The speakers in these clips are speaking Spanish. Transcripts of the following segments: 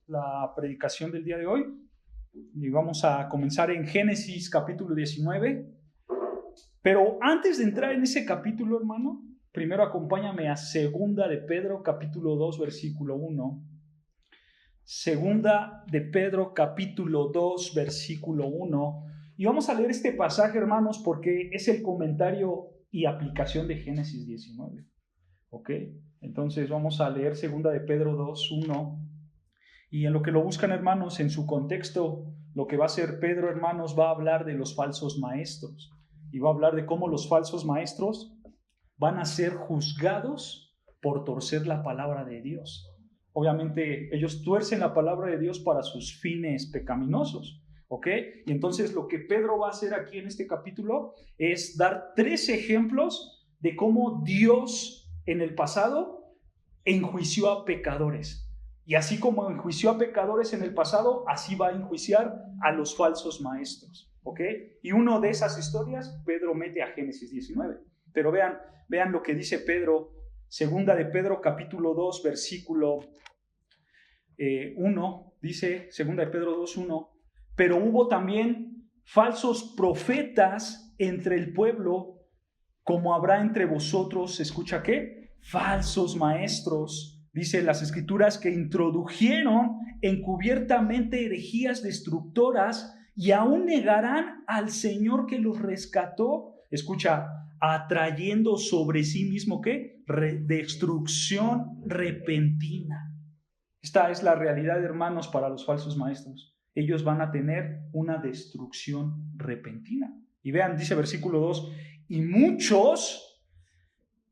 la predicación del día de hoy y vamos a comenzar en Génesis capítulo 19. Pero antes de entrar en ese capítulo, hermano, primero acompáñame a Segunda de Pedro capítulo 2 versículo 1. Segunda de Pedro capítulo 2 versículo 1. Y vamos a leer este pasaje, hermanos, porque es el comentario y aplicación de Génesis 19. ¿Ok? Entonces vamos a leer Segunda de Pedro 2, 1. Y en lo que lo buscan, hermanos, en su contexto, lo que va a hacer Pedro, hermanos, va a hablar de los falsos maestros. Y va a hablar de cómo los falsos maestros van a ser juzgados por torcer la palabra de Dios. Obviamente, ellos tuercen la palabra de Dios para sus fines pecaminosos. ¿Ok? Y entonces lo que Pedro va a hacer aquí en este capítulo es dar 3 ejemplos de cómo Dios en el pasado enjuició a pecadores. Y así como enjuició a pecadores en el pasado, así va a enjuiciar a los falsos maestros. ¿Ok? Y una de esas historias, Pedro mete a Génesis 19. Pero vean lo que dice Pedro, Segunda de Pedro capítulo 2, versículo 1, dice Segunda de Pedro 2, 1. Pero hubo también falsos profetas entre el pueblo, como habrá entre vosotros, ¿escucha qué? Falsos maestros, dice las Escrituras, que introdujeron encubiertamente herejías destructoras y aún negarán al Señor que los rescató. Escucha, atrayendo sobre sí mismo, ¿qué? Destrucción repentina. Esta es la realidad, hermanos, para los falsos maestros. Ellos van a tener una destrucción repentina. Y vean, dice versículo 2, y muchos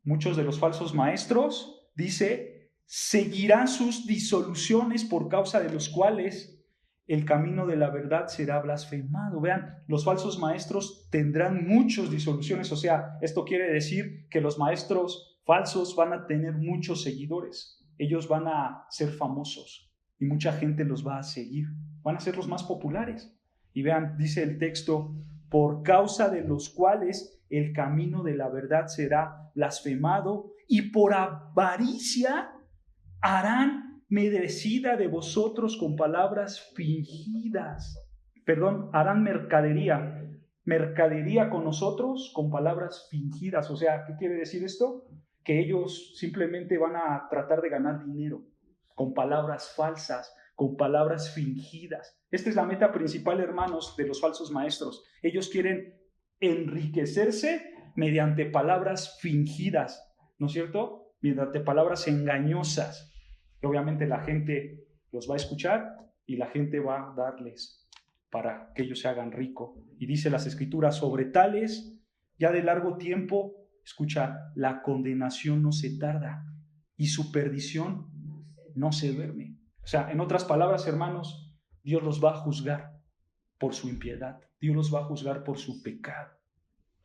de los falsos maestros, dice, seguirán sus disoluciones por causa de los cuales el camino de la verdad será blasfemado. Vean, los falsos maestros tendrán muchas disoluciones, o sea, esto quiere decir que los maestros falsos van a tener muchos seguidores. Ellos van a ser famosos y mucha gente los va a seguir. Van a ser los más populares. Y vean, dice el texto, por causa de los cuales el camino de la verdad será blasfemado y por avaricia harán merecida de vosotros con palabras fingidas. Harán mercadería con nosotros con palabras fingidas. O sea, ¿qué quiere decir esto? Que ellos simplemente van a tratar de ganar dinero con palabras falsas, con palabras fingidas. Esta es la meta principal, hermanos, de los falsos maestros. Ellos quieren enriquecerse mediante palabras fingidas, ¿no es cierto? Mediante palabras engañosas. Y obviamente la gente los va a escuchar y la gente va a darles para que ellos se hagan rico. Y dice las Escrituras, sobre tales, ya de largo tiempo, escucha, la condenación no se tarda y su perdición no se duerme. O sea, en otras palabras, hermanos, Dios los va a juzgar por su impiedad. Dios los va a juzgar por su pecado.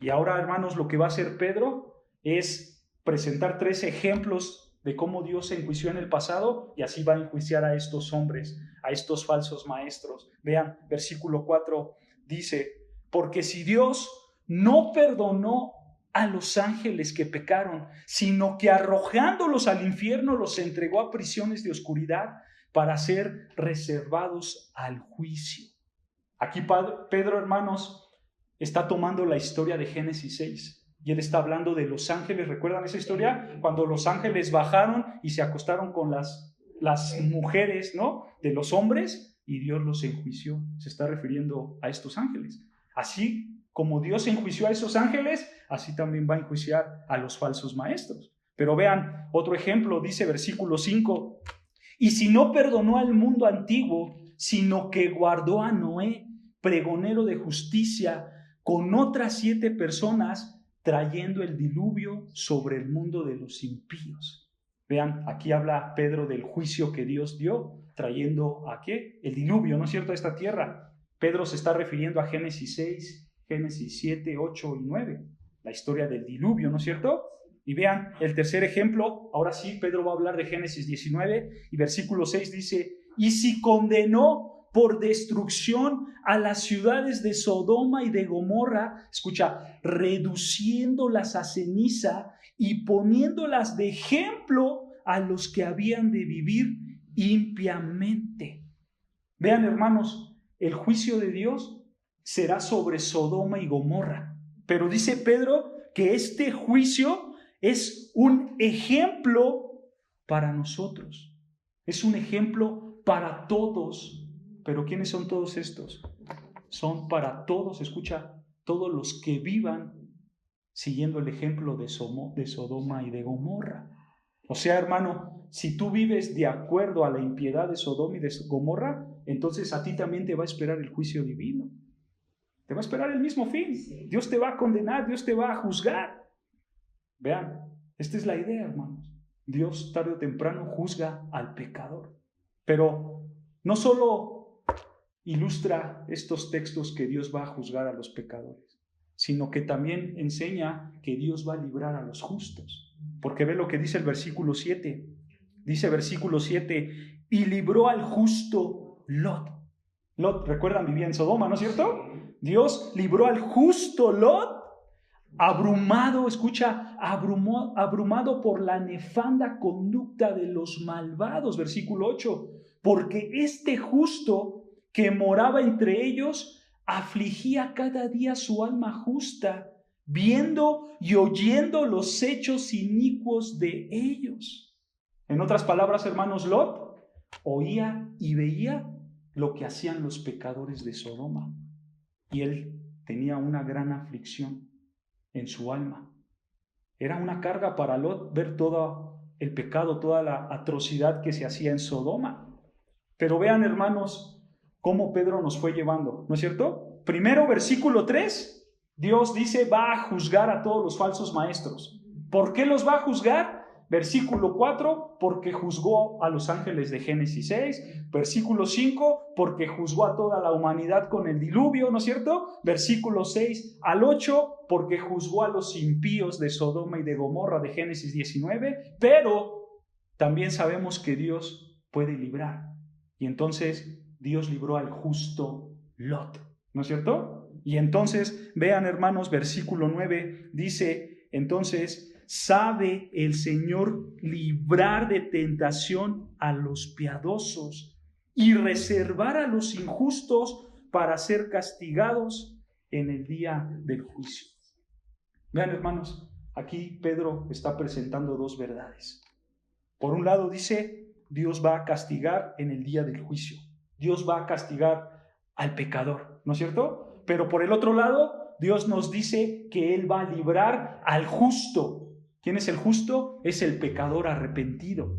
Y ahora, hermanos, lo que va a hacer Pedro es presentar 3 ejemplos de cómo Dios se enjuició en el pasado y así va a enjuiciar a estos hombres, a estos falsos maestros. Vean, versículo 4 dice, porque si Dios no perdonó a los ángeles que pecaron, sino que arrojándolos al infierno los entregó a prisiones de oscuridad para ser reservados al juicio. Aquí Pedro, hermanos, está tomando la historia de Génesis 6 y él está hablando de los ángeles. ¿Recuerdan esa historia? Cuando los ángeles bajaron y se acostaron con las mujeres, ¿no?, de los hombres y Dios los enjuició. Se está refiriendo a estos ángeles. Así como Dios enjuició a esos ángeles, así también va a enjuiciar a los falsos maestros. Pero vean, otro ejemplo, dice versículo 5, y si no perdonó al mundo antiguo, sino que guardó a Noé, pregonero de justicia, con otras 7 personas, trayendo el diluvio sobre el mundo de los impíos. Vean, aquí habla Pedro del juicio que Dios dio, trayendo ¿a qué? El diluvio, ¿no es cierto?, a esta tierra. Pedro se está refiriendo a Génesis 6, Génesis 7, 8 y 9, la historia del diluvio, ¿no es cierto? Y vean, el tercer ejemplo, ahora sí, Pedro va a hablar de Génesis 19 y versículo 6 dice, y si condenó por destrucción a las ciudades de Sodoma y de Gomorra, escucha, reduciéndolas a ceniza y poniéndolas de ejemplo a los que habían de vivir impiamente. Vean, hermanos, el juicio de Dios será sobre Sodoma y Gomorra. Pero dice Pedro que este juicio es un ejemplo para nosotros. Es un ejemplo para todos. Pero ¿quiénes son todos estos? Son para todos, escucha, todos los que vivan siguiendo el ejemplo de Sodoma y de Gomorra. O sea, hermano, si tú vives de acuerdo a la impiedad de Sodoma y de Gomorra, entonces a ti también te va a esperar el juicio divino. Te va a esperar el mismo fin. Dios te va a condenar, Dios te va a juzgar. Vean, esta es la idea, hermanos. Dios tarde o temprano juzga al pecador. Pero no solo ilustra estos textos que Dios va a juzgar a los pecadores, sino que también enseña que Dios va a librar a los justos. Porque ve lo que dice el versículo 7. Dice versículo 7, y libró al justo Lot. Lot, recuerdan, vivía en Sodoma, ¿no es cierto? Dios libró al justo Lot, abrumado, escucha, abrumado por la nefanda conducta de los malvados. Versículo 8, porque este justo que moraba entre ellos afligía cada día su alma justa, viendo y oyendo los hechos inicuos de ellos. En otras palabras, hermanos, Lot oía y veía lo que hacían los pecadores de Sodoma. Y él tenía una gran aflicción en su alma. Era una carga para Lot ver todo el pecado, toda la atrocidad que se hacía en Sodoma. Pero vean, hermanos, cómo Pedro nos fue llevando, ¿no es cierto? Primero, versículo 3, Dios dice, va a juzgar a todos los falsos maestros. ¿Por qué los va a juzgar? Versículo 4, porque juzgó a los ángeles de Génesis 6. Versículo 5, porque juzgó a toda la humanidad con el diluvio, ¿no es cierto? Versículo 6 al 8, porque juzgó a los impíos de Sodoma y de Gomorra de Génesis 19. Pero también sabemos que Dios puede librar. Y entonces Dios libró al justo Lot, ¿no es cierto? Y entonces, vean, hermanos, versículo 9, dice, entonces, sabe el Señor librar de tentación a los piadosos y reservar a los injustos para ser castigados en el día del juicio. Vean, hermanos, aquí Pedro está presentando dos verdades. Por un lado dice, Dios va a castigar en el día del juicio. Dios va a castigar al pecador, ¿no es cierto? Pero por el otro lado, Dios nos dice que Él va a librar al justo. ¿Quién es el justo? Es el pecador arrepentido,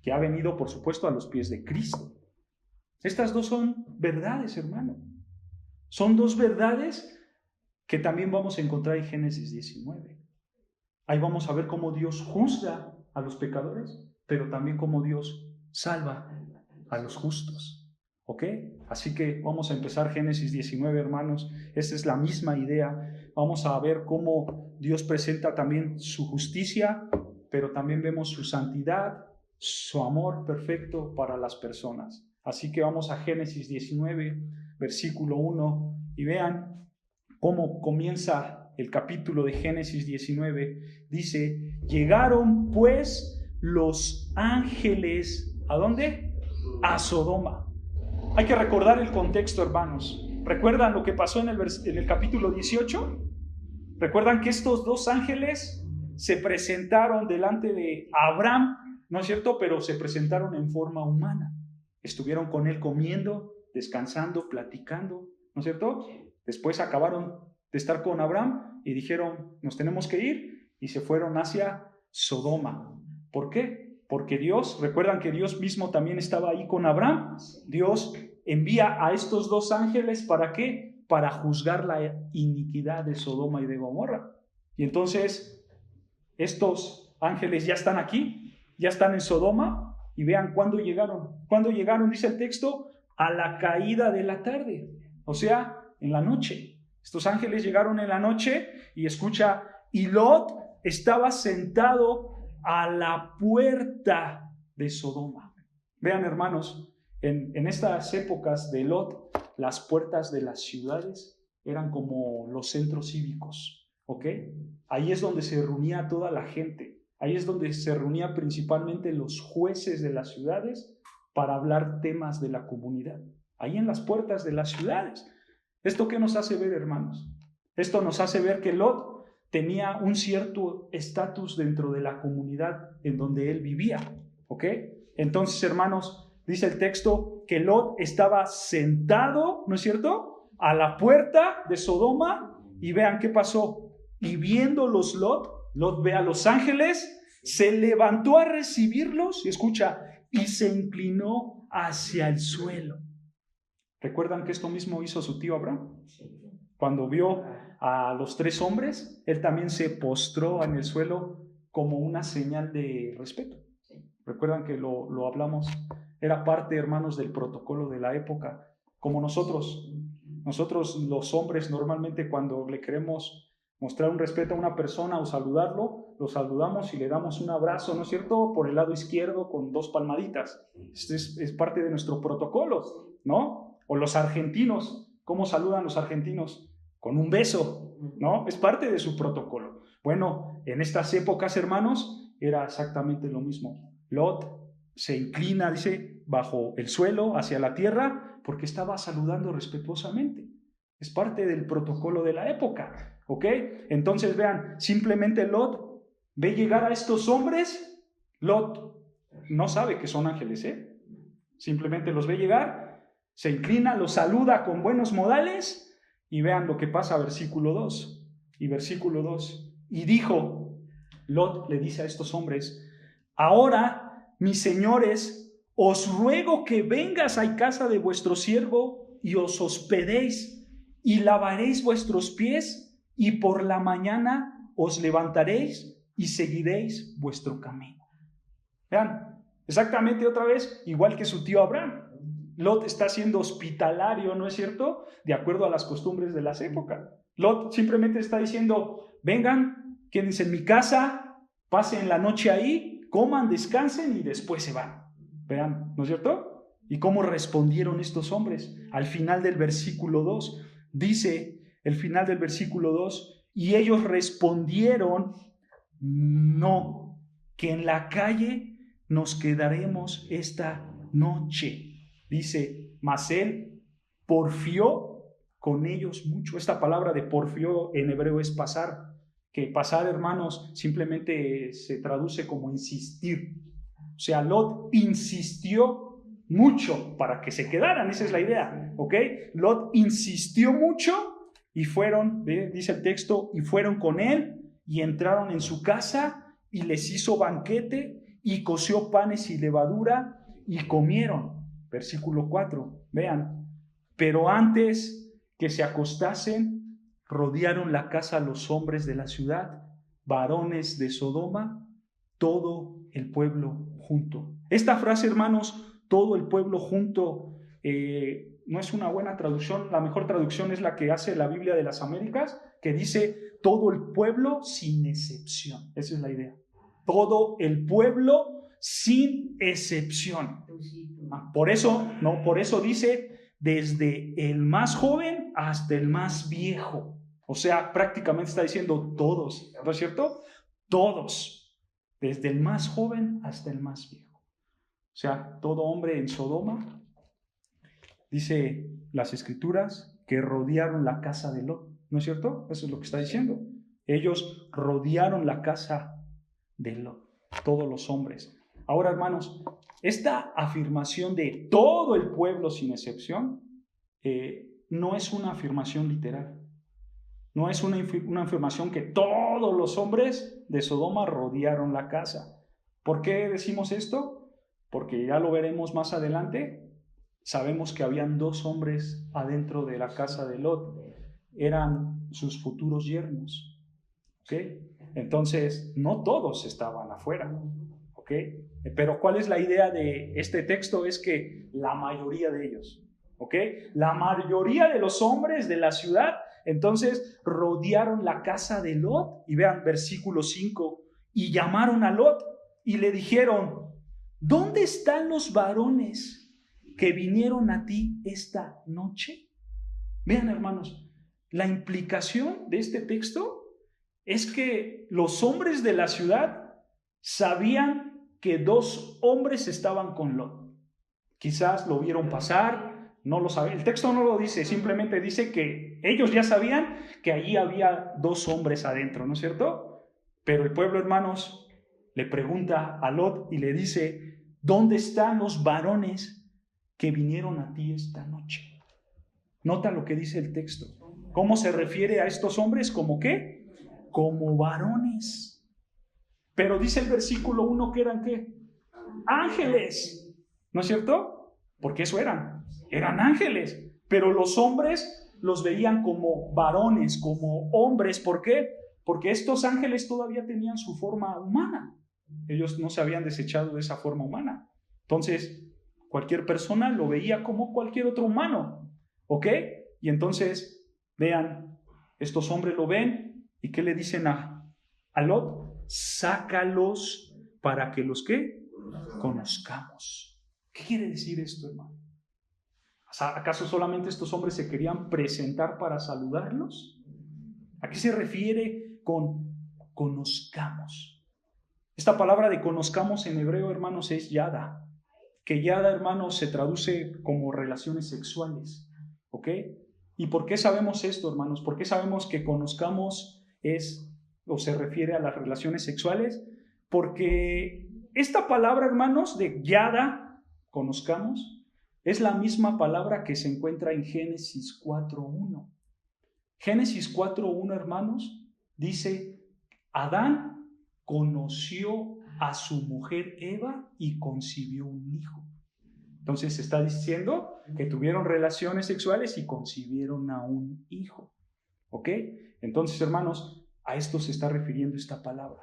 que ha venido, por supuesto, a los pies de Cristo. Estas dos son verdades, hermano. Son dos verdades que también vamos a encontrar en Génesis 19. Ahí vamos a ver cómo Dios juzga a los pecadores, pero también cómo Dios salva a los justos. ¿Ok? Así que vamos a empezar Génesis 19, hermanos. Esta es la misma idea. Vamos a ver cómo Dios presenta también su justicia, pero también vemos su santidad, su amor perfecto para las personas. Así que vamos a Génesis 19, versículo 1, y vean cómo comienza el capítulo de Génesis 19. Dice, llegaron pues los ángeles, ¿a dónde? A Sodoma. Hay que recordar el contexto, hermanos. ¿Recuerdan lo que pasó en el capítulo 18? ¿Recuerdan que estos dos ángeles se presentaron delante de Abraham, ¿no es cierto? Pero se presentaron en forma humana. Estuvieron con él comiendo, descansando, platicando, ¿no es cierto? Después acabaron de estar con Abraham y dijeron, nos tenemos que ir, y se fueron hacia Sodoma. ¿Por qué? Porque Dios, recuerdan que Dios mismo también estaba ahí con Abraham. Dios envía a estos dos ángeles, ¿para qué? Para juzgar la iniquidad de Sodoma y de Gomorra. Y entonces, estos ángeles ya están aquí, ya están en Sodoma, y vean cuándo llegaron. ¿Cuándo llegaron? Dice el texto, a la caída de la tarde, o sea, en la noche. Estos ángeles llegaron en la noche, y escucha, y Lot estaba sentado a la puerta de Sodoma. Vean, hermanos, en estas épocas de Lot, las puertas de las ciudades eran como los centros cívicos, ¿ok? Ahí es donde se reunía toda la gente, ahí es donde se reunía principalmente los jueces de las ciudades para hablar temas de la comunidad, ahí en las puertas de las ciudades. ¿Esto qué nos hace ver, hermanos? Esto nos hace ver que Lot tenía un cierto estatus dentro de la comunidad en donde él vivía, ¿ok? Entonces, hermanos, dice el texto que Lot estaba sentado, ¿no es cierto?, a la puerta de Sodoma, y vean qué pasó. Y viéndolos Lot ve a los ángeles, se levantó a recibirlos, y escucha, y se inclinó hacia el suelo. ¿Recuerdan que esto mismo hizo su tío Abraham? Cuando vio a los 3 hombres, él también se postró en el suelo como una señal de respeto. Recuerdan que lo hablamos, era parte, hermanos, del protocolo de la época. Como nosotros los hombres normalmente cuando le queremos mostrar un respeto a una persona o saludarlo, lo saludamos y le damos un abrazo, ¿no es cierto?, por el lado izquierdo con 2 palmaditas. Es parte de nuestro protocolo, ¿no? O los argentinos, ¿cómo saludan los argentinos? Con un beso, ¿no? Es parte de su protocolo. Bueno, en estas épocas, hermanos, era exactamente lo mismo. Lot se inclina, dice, bajo el suelo, hacia la tierra, porque estaba saludando respetuosamente. Es parte del protocolo de la época, ¿ok? Entonces, vean, simplemente Lot ve llegar a estos hombres. Lot no sabe que son ángeles, simplemente los ve llegar, se inclina, los saluda con buenos modales, y vean lo que pasa, versículo 2. Y versículo 2. Y dijo, Lot le dice a estos hombres, ahora, mis señores, os ruego que vengas a casa de vuestro siervo y os hospedéis y lavaréis vuestros pies, y por la mañana os levantaréis y seguiréis vuestro camino. Vean, exactamente otra vez, igual que su tío Abraham. Lot está siendo hospitalario, ¿no es cierto?, de acuerdo a las costumbres de las épocas. Lot simplemente está diciendo, vengan, quédense en mi casa, pasen la noche ahí, coman, descansen y después se van. Vean, ¿no es cierto? ¿Y cómo respondieron estos hombres? Al final del versículo 2, dice el final del versículo 2, y ellos respondieron, no, que en la calle nos quedaremos esta noche. Dice, mas él porfió con ellos mucho. Esta palabra de porfió en hebreo es pasar, que pasar, hermanos, simplemente se traduce como insistir. O sea, Lot insistió mucho para que se quedaran, esa es la idea, ¿ok? Lot insistió mucho y fueron, dice el texto, y fueron con él y entraron en su casa y les hizo banquete y coció panes y levadura y comieron. Versículo 4, vean, pero antes que se acostasen, rodearon la casa los hombres de la ciudad, varones de Sodoma, todo el pueblo junto. Esta frase, hermanos, todo el pueblo junto, no es una buena traducción. La mejor traducción es la que hace la Biblia de las Américas, que dice todo el pueblo sin excepción. Esa es la idea. Todo el pueblo sin excepción. Por eso dice desde el más joven hasta el más viejo. O sea, prácticamente está diciendo todos, ¿no es cierto? Todos, desde el más joven hasta el más viejo. O sea, todo hombre en Sodoma, dice las escrituras, que rodearon la casa de Lot, ¿no es cierto? Eso es lo que está diciendo. Ellos rodearon la casa de Lot, todos los hombres. Ahora, hermanos, esta afirmación de todo el pueblo sin excepción no es una afirmación literal. No es una afirmación que todos los hombres de Sodoma rodearon la casa. ¿Por qué decimos esto? Porque ya lo veremos más adelante. Sabemos que habían 2 hombres adentro de la casa de Lot. Eran sus futuros yernos. ¿Ok? Entonces, no todos estaban afuera. ¿Ok? Pero ¿cuál es la idea de este texto? Es que la mayoría de ellos, ¿ok? La mayoría de los hombres de la ciudad, entonces rodearon la casa de Lot. Y vean, versículo 5, y llamaron a Lot y le dijeron, ¿dónde están los varones que vinieron a ti esta noche? Vean, hermanos, la implicación de este texto es que los hombres de la ciudad sabían que 2 hombres estaban con Lot. Quizás lo vieron pasar, no lo saben. El texto no lo dice, simplemente dice que ellos ya sabían que allí había 2 hombres adentro, ¿no es cierto? Pero el pueblo, hermanos, le pregunta a Lot y le dice: ¿dónde están los varones que vinieron a ti esta noche? Nota lo que dice el texto. ¿Cómo se refiere a estos hombres? ¿Como qué? Como varones. Pero dice el versículo 1 que eran ¿qué? Ángeles. ¿No es cierto? Porque eso eran ángeles. Pero los hombres los veían como varones, como hombres. ¿Por qué? Porque estos ángeles todavía tenían su forma humana. Ellos no se habían desechado de esa forma humana. Entonces, cualquier persona lo veía como cualquier otro humano. ¿Ok? Y entonces, vean, estos hombres lo ven y ¿qué le dicen a Lot? Sácalos para que los ¿qué? Conozcamos. ¿Qué quiere decir esto, hermano? ¿Acaso solamente estos hombres se querían presentar para saludarlos? ¿A qué se refiere con conozcamos? Esta palabra de conozcamos en hebreo, hermanos, es yada. Que yada, hermanos, se traduce como relaciones sexuales. ¿Ok? ¿Y por qué sabemos esto, hermanos? ¿Por qué sabemos que conozcamos es o se refiere a las relaciones sexuales? Porque esta palabra, hermanos, de yada, conozcamos, es la misma palabra que se encuentra en Génesis 4.1. Génesis 4.1, hermanos, dice: Adán conoció a su mujer Eva y concibió un hijo. Entonces está diciendo que tuvieron relaciones sexuales y concibieron a un hijo. ¿Ok? Entonces, hermanos, a esto se está refiriendo esta palabra.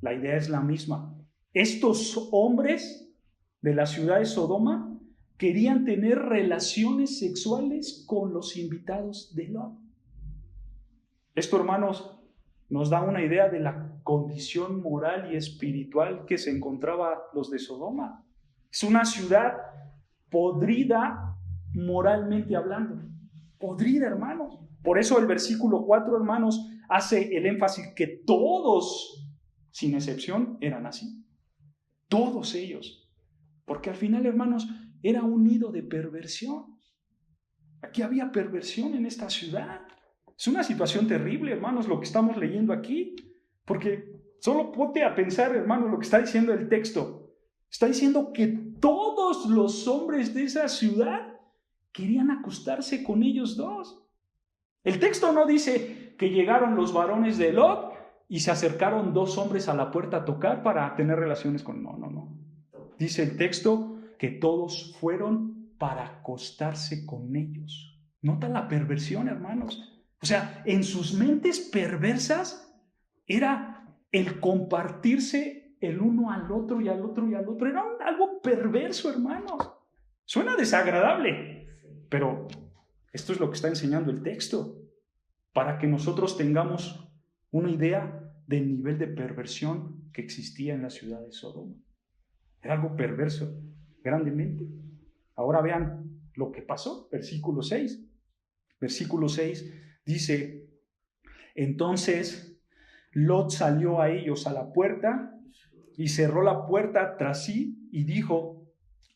La idea es la misma. Estos hombres de la ciudad de Sodoma querían tener relaciones sexuales con los invitados de Lot. Esto, hermanos, nos da una idea de la condición moral y espiritual que se encontraba los de Sodoma. Es una ciudad podrida moralmente hablando. Podrida, hermanos. Por eso el versículo 4, hermanos, hace el énfasis que todos, sin excepción, eran así. Todos ellos. Porque al final, hermanos, era un nido de perversión. Aquí había perversión en esta ciudad. Es una situación terrible, hermanos, lo que estamos leyendo aquí. Porque solo ponte a pensar, hermanos, lo que está diciendo el texto. Está diciendo que todos los hombres de esa ciudad querían acostarse con ellos dos. El texto no dice que llegaron los varones de Lot y se acercaron 2 hombres a la puerta a tocar para tener relaciones con... No. Dice el texto que todos fueron para acostarse con ellos. ¿Nota la perversión, hermanos? O sea, en sus mentes perversas era el compartirse el uno al otro y al otro y al otro. Era algo perverso, hermanos. Suena desagradable, pero esto es lo que está enseñando el texto, para que nosotros tengamos una idea del nivel de perversión que existía en la ciudad de Sodoma. Era algo perverso, grandemente. Ahora vean lo que pasó, versículo 6. Versículo 6 dice: entonces Lot salió a ellos a la puerta y cerró la puerta tras sí y dijo: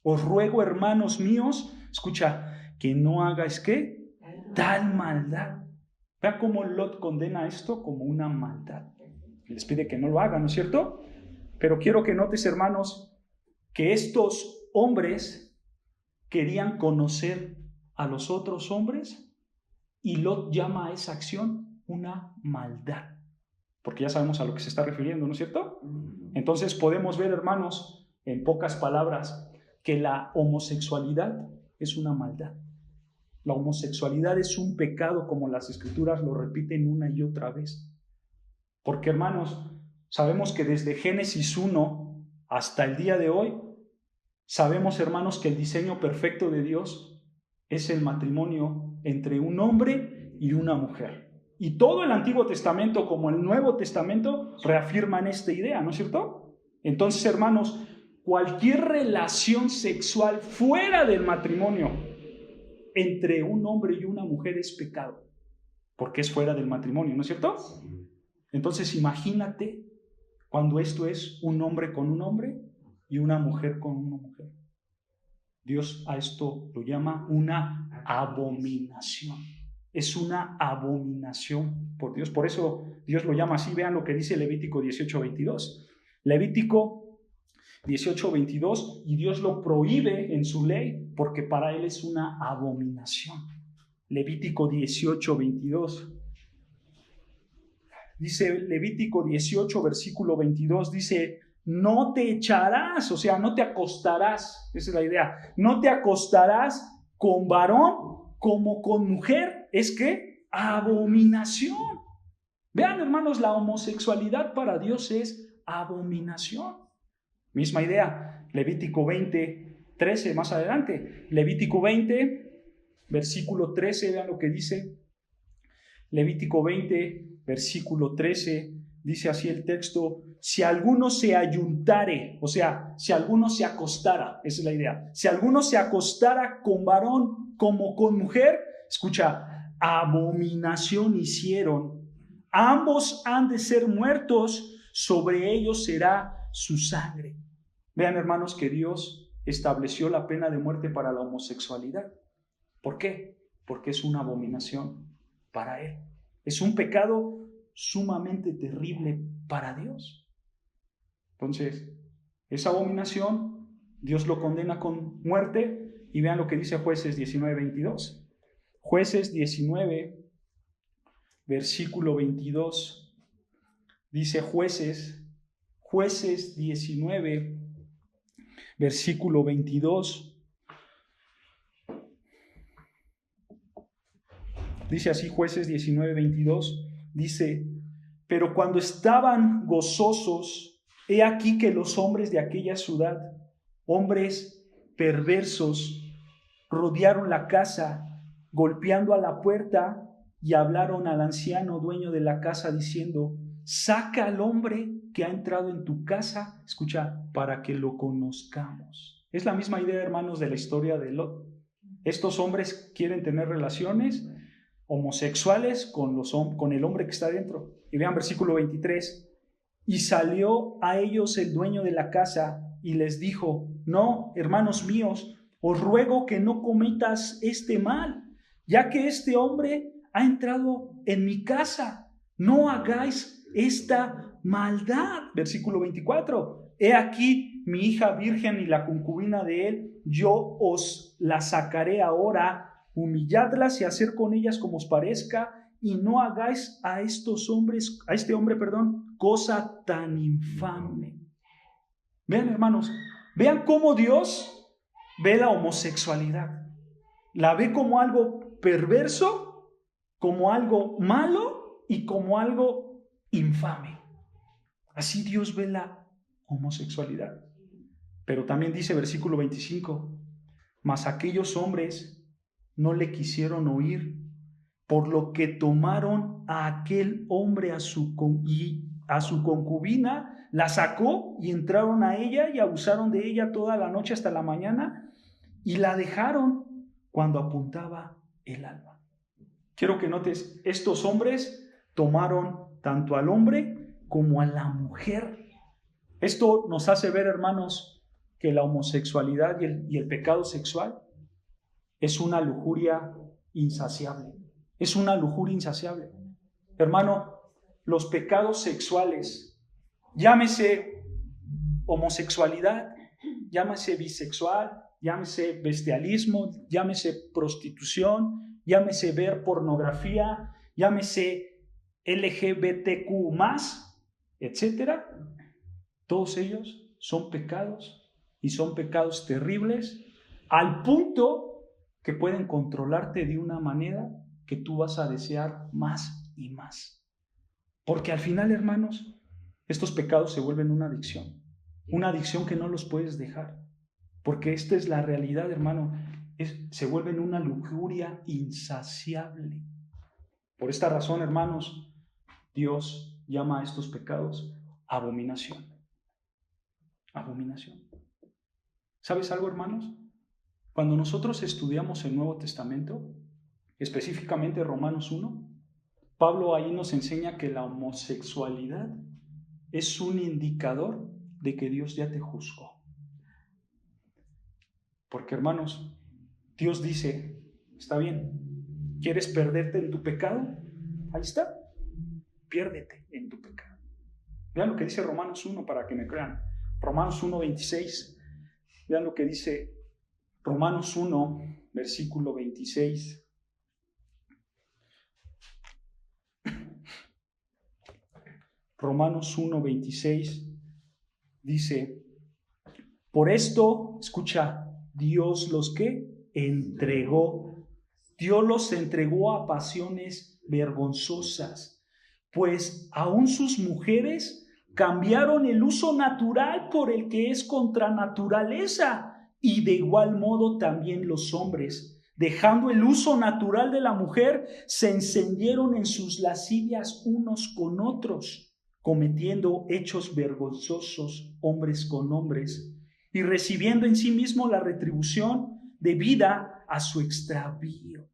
os ruego, hermanos míos, escucha, que no hagáis ¿qué? Tal maldad. Vea cómo Lot condena esto como una maldad. Les pide que no lo hagan, ¿no es cierto? Pero quiero que notes, hermanos, que estos hombres querían conocer a los otros hombres y Lot llama a esa acción una maldad. Porque ya sabemos a lo que se está refiriendo, ¿no es cierto? Entonces podemos ver, hermanos, en pocas palabras, que la homosexualidad es una maldad. La homosexualidad es un pecado, como las Escrituras lo repiten una y otra vez. Porque, hermanos, sabemos que desde Génesis 1 hasta el día de hoy, sabemos, hermanos, que el diseño perfecto de Dios es el matrimonio entre un hombre y una mujer. Y todo el Antiguo Testamento, como el Nuevo Testamento, reafirman esta idea, ¿no es cierto? Entonces, hermanos, cualquier relación sexual fuera del matrimonio entre un hombre y una mujer es pecado, porque es fuera del matrimonio, ¿no es cierto? Entonces imagínate cuando esto es un hombre con un hombre y una mujer con una mujer. Dios a esto lo llama una abominación. Es una abominación por Dios. Por eso Dios lo llama así. Vean lo que dice Levítico 18:22. Levítico 18:22, y Dios lo prohíbe en su ley porque para él es una abominación. Levítico 18:22. Dice Levítico 18, versículo 22, dice: no te echarás, o sea, no te acostarás, esa es la idea, no te acostarás con varón como con mujer. ¿Es que? Abominación. Vean, hermanos, la homosexualidad para Dios es abominación. Misma idea, Levítico 20:13, más adelante. Levítico 20, versículo 13, vean lo que dice. Levítico 20, versículo 13, dice así el texto: si alguno se ayuntare, o sea, si alguno se acostara, esa es la idea, si alguno se acostara con varón como con mujer, escucha, abominación hicieron, ambos han de ser muertos, sobre ellos será su sangre. Vean, hermanos, que Dios estableció la pena de muerte para la homosexualidad. ¿Por qué? Porque es una abominación para Él. Es un pecado sumamente terrible para Dios. Entonces, esa abominación, Dios lo condena con muerte. Y vean lo que dice Jueces 19:22. Jueces 19, versículo 22. Dice Jueces 19, versículo 22. Dice así Jueces 19:22. Dice: pero cuando estaban gozosos, he aquí que los hombres de aquella ciudad, hombres perversos, rodearon la casa, golpeando a la puerta, y hablaron al anciano dueño de la casa diciendo: saca al hombre que ha entrado en tu casa, escucha, para que lo conozcamos. Es la misma idea, hermanos, de la historia de Lot. Estos hombres quieren tener relaciones homosexuales con el hombre que está dentro. Y vean versículo 23. Y salió a ellos el dueño de la casa y les dijo: no, hermanos míos, os ruego que no cometas este mal, ya que este hombre ha entrado en mi casa. No hagáis esta maldad. Versículo 24. He aquí mi hija virgen y la concubina de él, yo os la sacaré ahora, humilladlas y hacer con ellas como os parezca, y no hagáis a este hombre, cosa tan infame. Vean, hermanos, vean cómo Dios ve la homosexualidad. La ve como algo perverso, como algo malo y como algo infame. Así Dios ve la homosexualidad. Pero también dice versículo 25: mas aquellos hombres no le quisieron oír, por lo que tomaron a aquel hombre a su concubina, la sacó y entraron a ella y abusaron de ella toda la noche hasta la mañana, y la dejaron cuando apuntaba el alba. Quiero que notes, estos hombres tomaron tanto al hombre como a la mujer. Esto nos hace ver, hermanos, que la homosexualidad y el pecado sexual es una lujuria insaciable. Es una lujuria insaciable. Hermano, los pecados sexuales, llámese homosexualidad, llámese bisexual, llámese bestialismo, llámese prostitución, llámese ver pornografía, llámese LGBTQ+, etcétera, todos ellos son pecados y son pecados terribles, al punto que pueden controlarte de una manera que tú vas a desear más y más. Porque al final, hermanos, estos pecados se vuelven una adicción que no los puedes dejar. Porque esta es la realidad, hermano, se vuelven una lujuria insaciable. Por esta razón, hermanos, Dios llama a estos pecados abominación. Abominación. ¿Sabes algo, hermanos? Cuando nosotros estudiamos el Nuevo Testamento, específicamente Romanos 1, Pablo ahí nos enseña que la homosexualidad es un indicador de que Dios ya te juzgó. Porque, hermanos, Dios dice, está bien, ¿quieres perderte en tu pecado? Ahí está, piérdete en tu pecado. Vean lo que dice Romanos 1 para que me crean. Romanos 1:26. Vean lo que dice Romanos 1, versículo 26. Romanos 1:26 dice, por esto, escucha, Dios los que entregó. Dios los entregó a pasiones vergonzosas, pues aún sus mujeres cambiaron el uso natural por el que es contra naturaleza, y de igual modo también los hombres, dejando el uso natural de la mujer, se encendieron en sus lascivias unos con otros, cometiendo hechos vergonzosos hombres con hombres, y recibiendo en sí mismo la retribución debida a su extravío.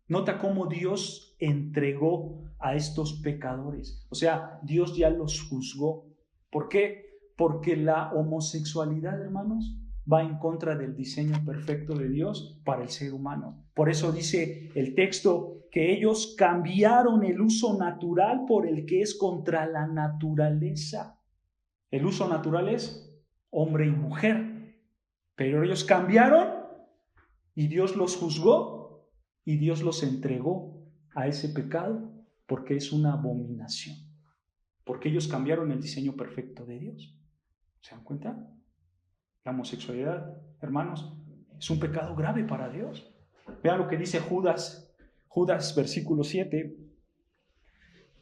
Nota cómo Dios entregó a estos pecadores. O sea, Dios ya los juzgó. ¿Por qué? Porque la homosexualidad, hermanos, va en contra del diseño perfecto de Dios para el ser humano. Por eso dice el texto que ellos cambiaron el uso natural por el que es contra la naturaleza. El uso natural es hombre y mujer, pero ellos cambiaron y Dios los juzgó y Dios los entregó a ese pecado porque es una abominación, porque ellos cambiaron el diseño perfecto de Dios. ¿Se dan cuenta? La homosexualidad, hermanos, es un pecado grave para Dios. Vean lo que dice Judas versículo 7,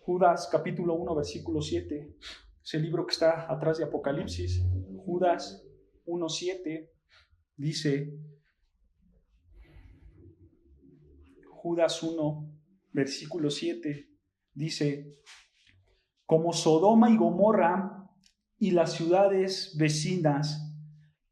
Judas capítulo 1 versículo 7, ese libro que está atrás de Apocalipsis. Judas 1:7 dice, Judas 1 versículo 7 dice, como Sodoma y Gomorra y las ciudades vecinas,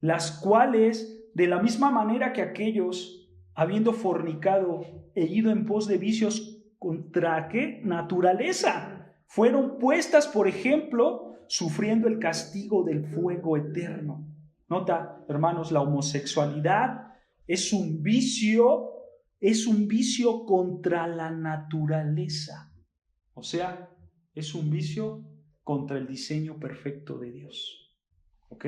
las cuales de la misma manera que aquellos, habiendo fornicado e ido en pos de vicios contra ¿qué? Naturaleza, fueron puestas, por ejemplo, sufriendo el castigo del fuego eterno. Nota, hermanos, la homosexualidad es un vicio contra la naturaleza. O sea, es un vicio contra el diseño perfecto de Dios. ¿Ok?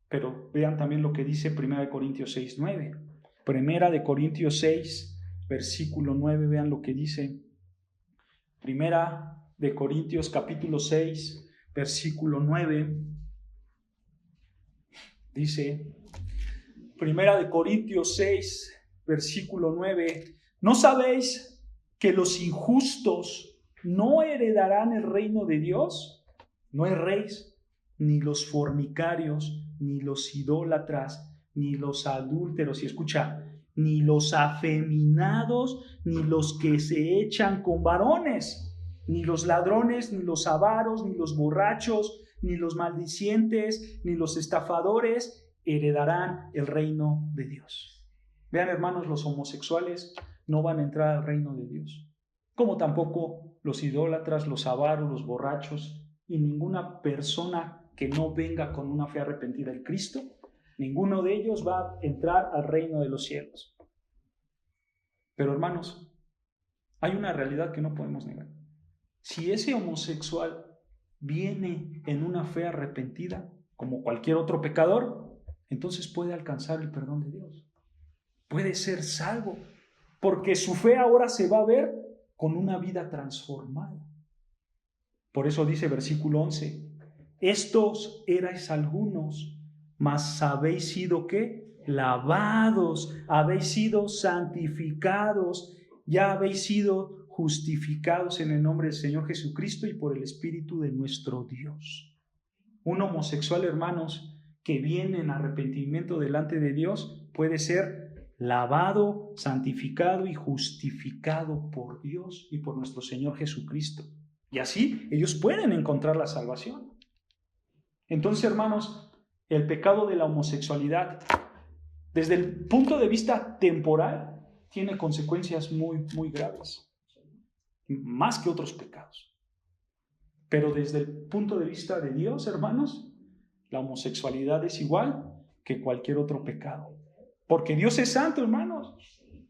Pero vean también lo que dice 1 Corintios 6:9. 1 Corintios 6, versículo 9, vean lo que dice. 1 Corintios capítulo 6, versículo 9. Dice, 1 Corintios 6, versículo 9. ¿No sabéis que los injustos no heredarán el reino de Dios? No erréis, ni los fornicarios, ni los idólatras, ni los adúlteros, y escucha, ni los afeminados, ni los que se echan con varones, ni los ladrones, ni los avaros, ni los borrachos, ni los maldicientes, ni los estafadores heredarán el reino de Dios. Vean, hermanos, los homosexuales no van a entrar al reino de Dios, como tampoco los idólatras, los avaros, los borrachos, y ninguna persona que no venga con una fe arrepentida en Cristo, ninguno de ellos va a entrar al reino de los cielos. Pero, hermanos, hay una realidad que no podemos negar. Si ese homosexual viene en una fe arrepentida, como cualquier otro pecador, entonces puede alcanzar el perdón de Dios. Puede ser salvo, porque su fe ahora se va a ver con una vida transformada. Por eso dice versículo 11, estos erais algunos, mas habéis sido ¿qué? Lavados, habéis sido santificados, ya habéis sido justificados en el nombre del Señor Jesucristo y por el Espíritu de nuestro Dios. Un homosexual, hermanos, que viene en arrepentimiento delante de Dios, puede ser lavado, santificado y justificado por Dios y por nuestro Señor Jesucristo. Y así ellos pueden encontrar la salvación. Entonces, hermanos, el pecado de la homosexualidad, desde el punto de vista temporal, tiene consecuencias muy, muy graves, más que otros pecados. Pero desde el punto de vista de Dios, hermanos, la homosexualidad es igual que cualquier otro pecado. Porque Dios es santo, hermanos.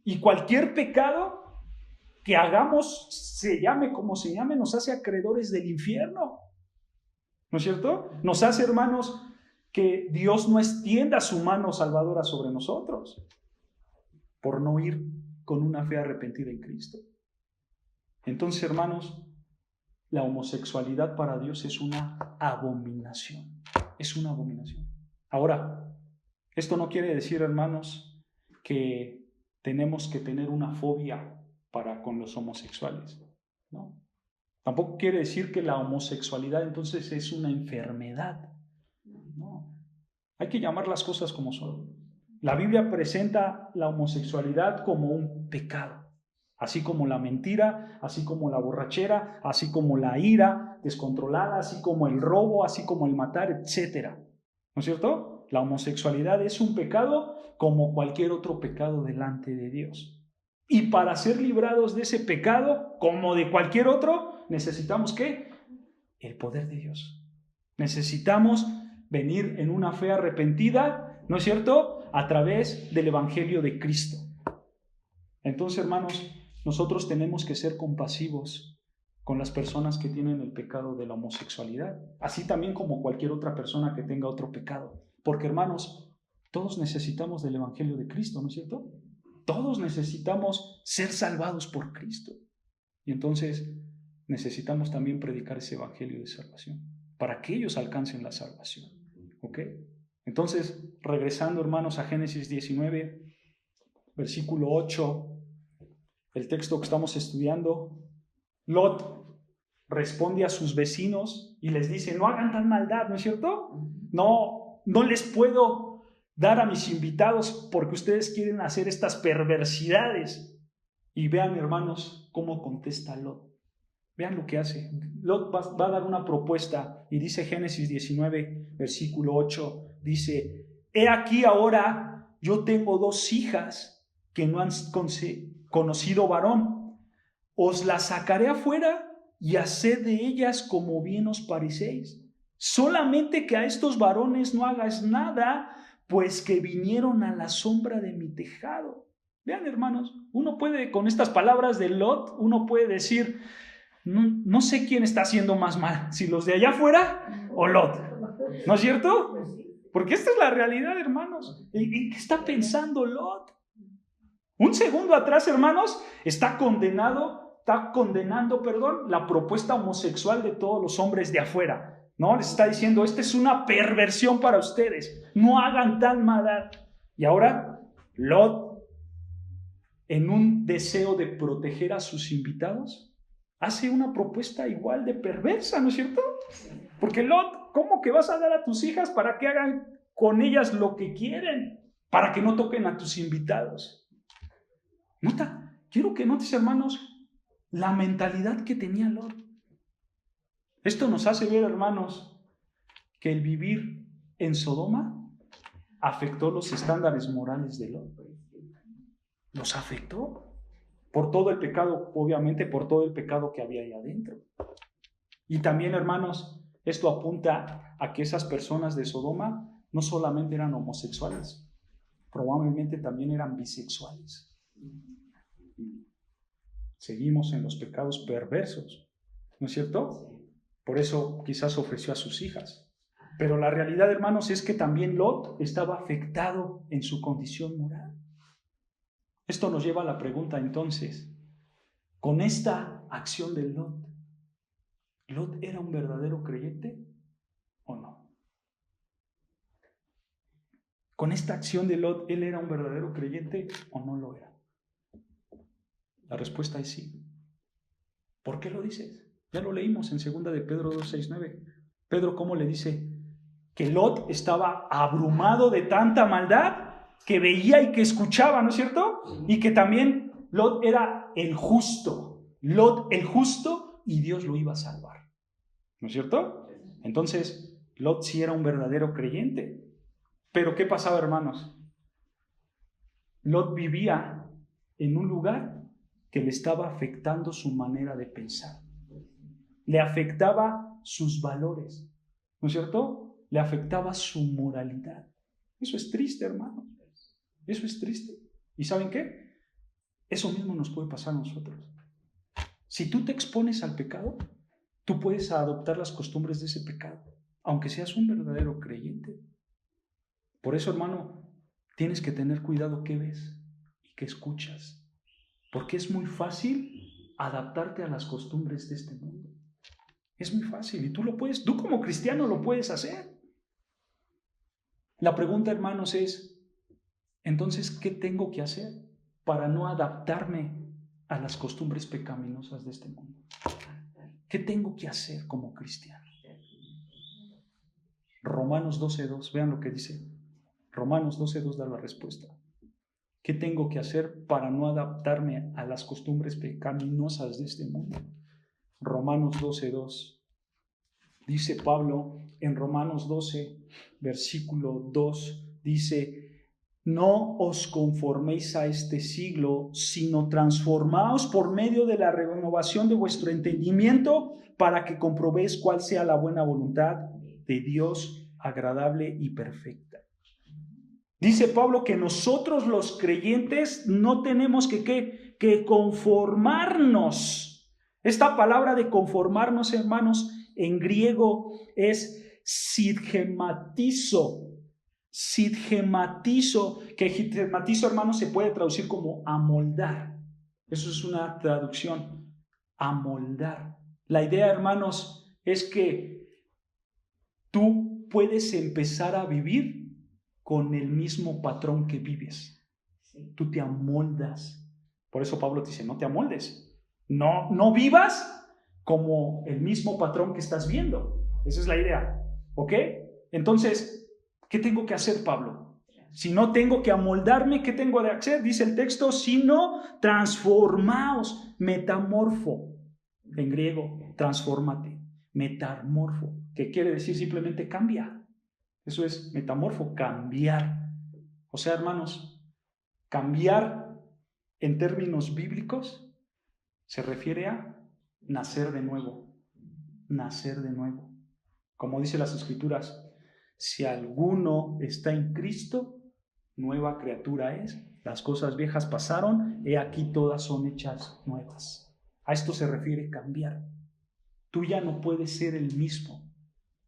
Y cualquier pecado que hagamos, se llame como se llame, nos hace acreedores del infierno. ¿No es cierto? Nos hace, hermanos, que Dios no extienda su mano salvadora sobre nosotros por no ir con una fe arrepentida en Cristo. Entonces, hermanos, la homosexualidad para Dios es una abominación. Es una abominación. Ahora, esto no quiere decir, hermanos, que tenemos que tener una fobia con los homosexuales, ¿no? Tampoco quiere decir que la homosexualidad entonces es una enfermedad. No. Hay que llamar las cosas como son. La Biblia presenta la homosexualidad como un pecado, así como la mentira, así como la borrachera, así como la ira descontrolada, así como el robo, así como el matar, etc. ¿No es cierto? La homosexualidad es un pecado como cualquier otro pecado delante de Dios. Y para ser librados de ese pecado, como de cualquier otro, necesitamos ¿qué? El poder de Dios. Necesitamos venir en una fe arrepentida, ¿no es cierto?, a través del Evangelio de Cristo. Entonces, hermanos, nosotros tenemos que ser compasivos con las personas que tienen el pecado de la homosexualidad, así también como cualquier otra persona que tenga otro pecado. Porque, hermanos, todos necesitamos del Evangelio de Cristo, ¿no es cierto? Todos necesitamos ser salvados por Cristo. Y entonces necesitamos también predicar ese Evangelio de salvación para que ellos alcancen la salvación. ¿Ok? Entonces, regresando, hermanos, a Génesis 19, versículo 8, el texto que estamos estudiando, Lot responde a sus vecinos y les dice, no hagan tal maldad, ¿no es cierto? No les puedo dar a mis invitados porque ustedes quieren hacer estas perversidades. Y vean, hermanos, cómo contesta Lot. Vean lo que hace. Lot va a dar una propuesta y dice Génesis 19, versículo 8, dice, he aquí ahora yo tengo 2 hijas que no han conocido varón. Os las sacaré afuera y haced de ellas como bien os parecéis. Solamente que a estos varones no hagas nada, pues que vinieron a la sombra de mi tejado. Vean, hermanos, uno puede, con estas palabras de Lot, uno puede decir, no sé quién está haciendo más mal, si los de allá afuera o Lot. ¿No es cierto? Porque esta es la realidad, hermanos. ¿En qué está pensando Lot? Un segundo atrás, hermanos, está condenando la propuesta homosexual de todos los hombres de afuera. ¿No? Les está diciendo, esta es una perversión para ustedes. No hagan tal maldad. Y ahora, Lot, en un deseo de proteger a sus invitados, hace una propuesta igual de perversa, ¿no es cierto? Porque Lot, ¿cómo que vas a dar a tus hijas para que hagan con ellas lo que quieren? Para que no toquen a tus invitados. Quiero que notes, hermanos, la mentalidad que tenía Lot. Esto nos hace ver, hermanos, que el vivir en Sodoma afectó los estándares morales de Lot. Los afectó por todo el pecado, obviamente por todo el pecado que había ahí adentro. Y también, hermanos, esto apunta a que esas personas de Sodoma no solamente eran homosexuales, probablemente también eran bisexuales. Seguimos en los pecados perversos, ¿no es cierto? Por eso quizás ofreció a sus hijas. Pero la realidad, hermanos, es que también Lot estaba afectado en su condición moral. Esto nos lleva a la pregunta entonces, con esta acción de Lot, ¿Lot era un verdadero creyente o no? Con esta acción de Lot, ¿él era un verdadero creyente o no lo era? La respuesta es sí. ¿Por qué lo dices? Ya lo leímos en 2 de Pedro 2:6-9. Pedro, ¿cómo le dice? Que Lot estaba abrumado de tanta maldad que veía y que escuchaba, ¿no es cierto? Y que también Lot era el justo. Lot el justo y Dios lo iba a salvar. ¿No es cierto? Entonces, Lot sí era un verdadero creyente. Pero ¿qué pasaba, hermanos? Lot vivía en un lugar que le estaba afectando su manera de pensar. Le afectaba sus valores, ¿no es cierto? Le afectaba su moralidad. Eso es triste, hermanos. Eso es triste. ¿Y saben qué? Eso mismo nos puede pasar a nosotros. Si tú te expones al pecado, tú puedes adoptar las costumbres de ese pecado, aunque seas un verdadero creyente. Por eso, hermano, tienes que tener cuidado qué ves y qué escuchas, porque es muy fácil adaptarte a las costumbres de este mundo. Es muy fácil y tú como cristiano lo puedes hacer. La pregunta, hermanos, es, entonces, ¿qué tengo que hacer para no adaptarme a las costumbres pecaminosas de este mundo? ¿Qué tengo que hacer como cristiano? Romanos 12:2, vean lo que dice. Romanos 12:2 da la respuesta. ¿Qué tengo que hacer para no adaptarme a las costumbres pecaminosas de este mundo? Romanos 12:2. Dice Pablo en Romanos 12, versículo 2, dice: no os conforméis a este siglo, sino transformaos por medio de la renovación de vuestro entendimiento, para que comprobéis cuál sea la buena voluntad de Dios, agradable y perfecta. Dice Pablo que nosotros los creyentes no tenemos que conformarnos. Esta palabra de conformarnos, hermanos, en griego es sidgematizo. Sidgematizo, que sidgematizo, hermanos, se puede traducir como amoldar. Eso es una traducción, amoldar. La idea, hermanos, es que tú puedes empezar a vivir con el mismo patrón que vives. Tú te amoldas. Por eso Pablo te dice, no te amoldes. No vivas como el mismo patrón que estás viendo. Esa es la idea. ¿Ok? Entonces, ¿qué tengo que hacer, Pablo? Si no tengo que amoldarme, ¿qué tengo de hacer? Dice el texto, sino transformaos, metamorfo. En griego, transfórmate, metamorfo, que quiere decir simplemente cambia. Eso es metamorfo, cambiar. O sea, hermanos, cambiar en términos bíblicos se refiere a nacer de nuevo. Nacer de nuevo. Como dice las Escrituras, si alguno está en Cristo, nueva criatura es. Las cosas viejas pasaron, he aquí todas son hechas nuevas. A esto se refiere cambiar. Tú ya no puedes ser el mismo.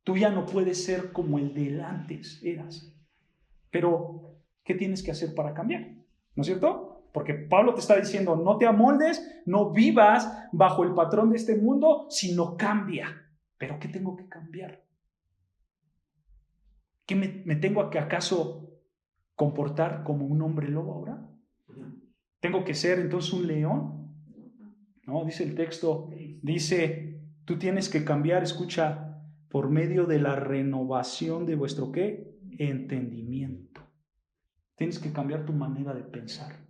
Tú ya no puedes ser como el de antes eras. Pero, ¿qué tienes que hacer para cambiar? ¿No es cierto? Porque Pablo te está diciendo, no te amoldes, no vivas bajo el patrón de este mundo, sino cambia. ¿Pero qué tengo que cambiar? ¿Qué me tengo que acaso comportar como un hombre lobo ahora? ¿Tengo que ser entonces un león? No, dice el texto, dice, tú tienes que cambiar, escucha, por medio de la renovación de vuestro ¿qué? Entendimiento. Tienes que cambiar tu manera de pensar.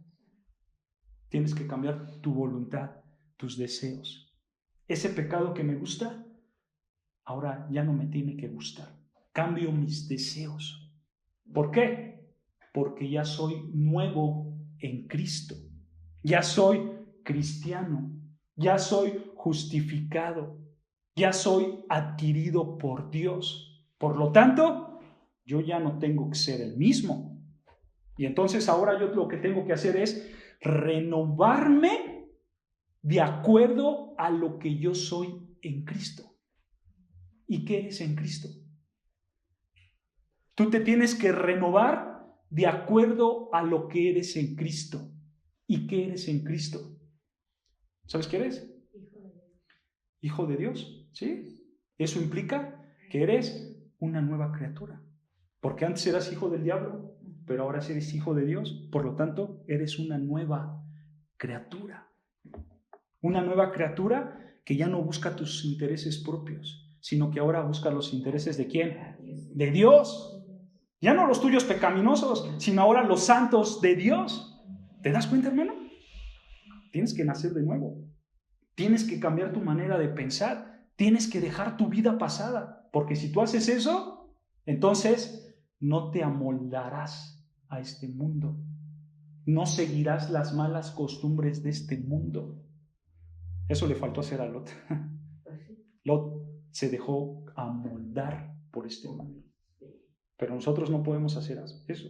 Tienes que cambiar tu voluntad, tus deseos. Ese pecado que me gusta, ahora ya no me tiene que gustar. Cambio mis deseos. ¿Por qué? Porque ya soy nuevo en Cristo. Ya soy cristiano. Ya soy justificado. Ya soy adquirido por Dios. Por lo tanto, yo ya no tengo que ser el mismo. Y entonces ahora yo lo que tengo que hacer es renovarme de acuerdo a lo que yo soy en Cristo. ¿Y qué eres en Cristo? Tú te tienes que renovar de acuerdo a lo que eres en Cristo. ¿Y qué eres en Cristo? ¿Sabes qué eres? Hijo de Dios, ¿sí? Eso implica que eres una nueva criatura. Porque antes eras hijo del diablo, pero ahora eres hijo de Dios. Por lo tanto, eres una nueva criatura. Una nueva criatura que ya no busca tus intereses propios, sino que ahora busca los intereses ¿de quién? De Dios. Ya no los tuyos pecaminosos, sino ahora los santos de Dios. ¿Te das cuenta, hermano? Tienes que nacer de nuevo. Tienes que cambiar tu manera de pensar. Tienes que dejar tu vida pasada. Porque si tú haces eso, entonces no te amoldarás a este mundo. No seguirás las malas costumbres de este mundo. Eso le faltó hacer a Lot. Lot se dejó amoldar por este mundo. Pero nosotros no podemos hacer eso.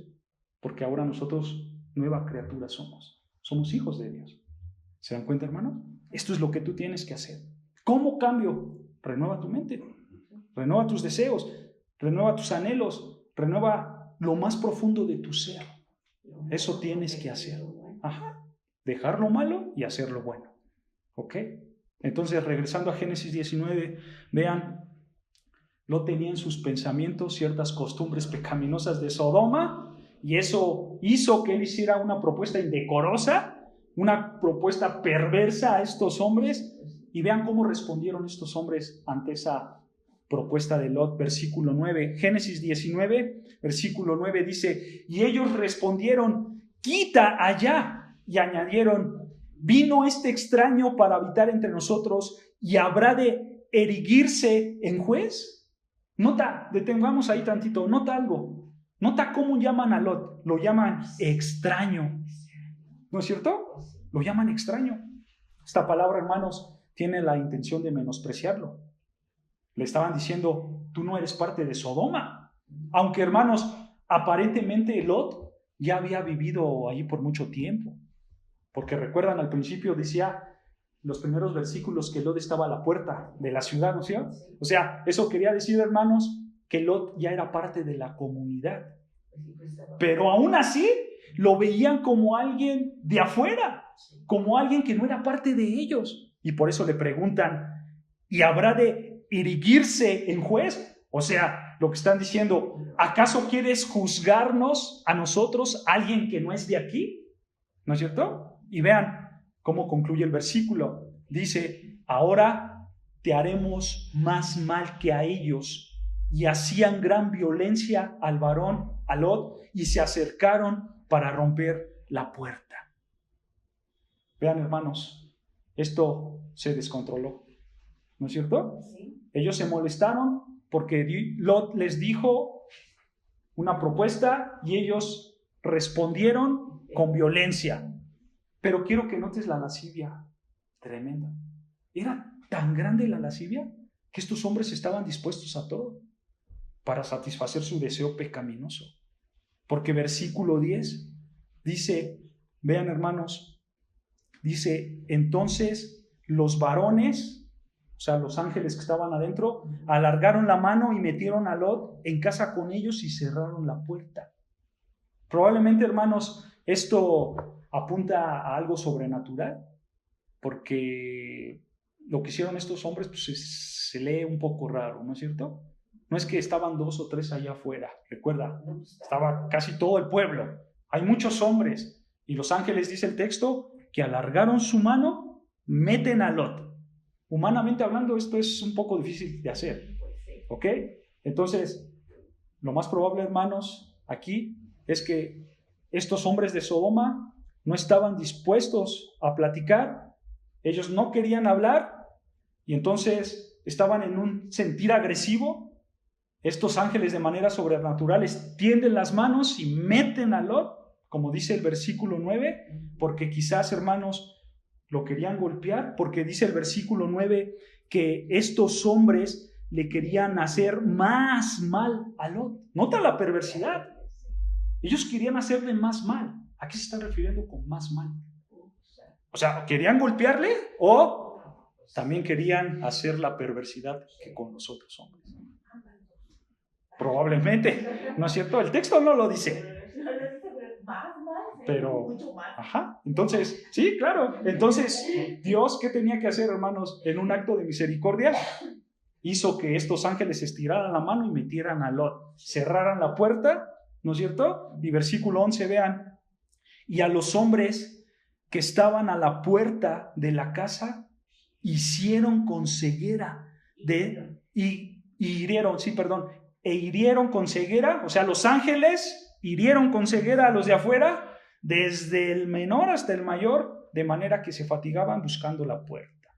porque ahora nosotros nueva criatura somos. Somos hijos de Dios. ¿Se dan cuenta, hermanos? Esto es lo que tú tienes que hacer. ¿Cómo cambio? Renueva tu mente, renueva tus deseos, renueva tus anhelos, renueva lo más profundo de tu ser. Eso tienes que hacer. Ajá. Dejar lo malo y hacer lo bueno. ¿Ok? Entonces, regresando a Génesis 19, vean, Lot tenía en sus pensamientos ciertas costumbres pecaminosas de Sodoma, y eso hizo que él hiciera una propuesta indecorosa, una propuesta perversa a estos hombres, y vean cómo respondieron estos hombres ante esa propuesta de Lot. Versículo 9, Génesis 19, versículo 9 dice, y ellos respondieron, quita allá, y añadieron, vino este extraño para habitar entre nosotros, y habrá de erigirse en juez. Nota, detengamos ahí tantito, nota algo, nota cómo llaman a Lot, lo llaman extraño, ¿no es cierto? Lo llaman extraño. Esta palabra, hermanos, tiene la intención de menospreciarlo. Le estaban diciendo, tú no eres parte de Sodoma, aunque, hermanos, aparentemente Lot ya había vivido ahí por mucho tiempo, porque recuerdan al principio decía los primeros versículos que Lot estaba a la puerta de la ciudad, ¿no es cierto? O sea, eso quería decir, hermanos, que Lot ya era parte de la comunidad. Pero aún así lo veían como alguien de afuera, como alguien que no era parte de ellos. Y por eso le preguntan, ¿y habrá de erigirse en juez? O sea, lo que están diciendo, ¿acaso quieres juzgarnos a nosotros, alguien que no es de aquí? ¿No es cierto? Y vean cómo concluye el versículo. Dice, ahora te haremos más mal que a ellos. Y hacían gran violencia al varón, a Lot, y se acercaron para romper la puerta. Vean, hermanos, esto se descontroló, ¿no es cierto? Sí. Ellos se molestaron porque Lot les dijo una propuesta y ellos respondieron con violencia. Pero quiero que notes la lascivia tremenda. Era tan grande la lascivia que estos hombres estaban dispuestos a todo para satisfacer su deseo pecaminoso. Porque versículo 10 dice, vean, hermanos, dice, entonces los varones, o sea, los ángeles que estaban adentro, alargaron la mano y metieron a Lot en casa con ellos y cerraron la puerta. Probablemente, hermanos, esto apunta a algo sobrenatural, porque lo que hicieron estos hombres pues, se lee un poco raro, ¿no es cierto? No es que estaban 2 o 3 allá afuera, recuerda, estaba casi todo el pueblo, hay muchos hombres, y los ángeles, dice el texto, que alargaron su mano, meten a Lot. Humanamente hablando, esto es un poco difícil de hacer, ¿ok? Entonces, lo más probable, hermanos, aquí es que estos hombres de Sodoma no estaban dispuestos a platicar, ellos no querían hablar, y entonces estaban en un sentir agresivo. Estos ángeles de manera sobrenatural extienden las manos y meten a Lot, como dice el versículo 9, porque quizás, hermanos, lo querían golpear, porque dice el versículo 9 que estos hombres le querían hacer más mal a Lot. Nota la perversidad. Ellos querían hacerle más mal. ¿A qué se están refiriendo con más mal? O sea, ¿querían golpearle o también querían hacer la perversidad que con los otros hombres? Probablemente, ¿no es cierto? El texto no lo dice. Pero, ajá, entonces, sí, claro. Entonces, Dios, ¿qué tenía que hacer, hermanos? En un acto de misericordia, hizo que estos ángeles estiraran la mano y metieran a Lot, cerraran la puerta, ¿no es cierto? Y versículo 11, vean, y a los hombres que estaban a la puerta de la casa, hicieron con ceguera, hirieron con ceguera, o sea, los ángeles hirieron con ceguera a los de afuera, desde el menor hasta el mayor, de manera que se fatigaban buscando la puerta,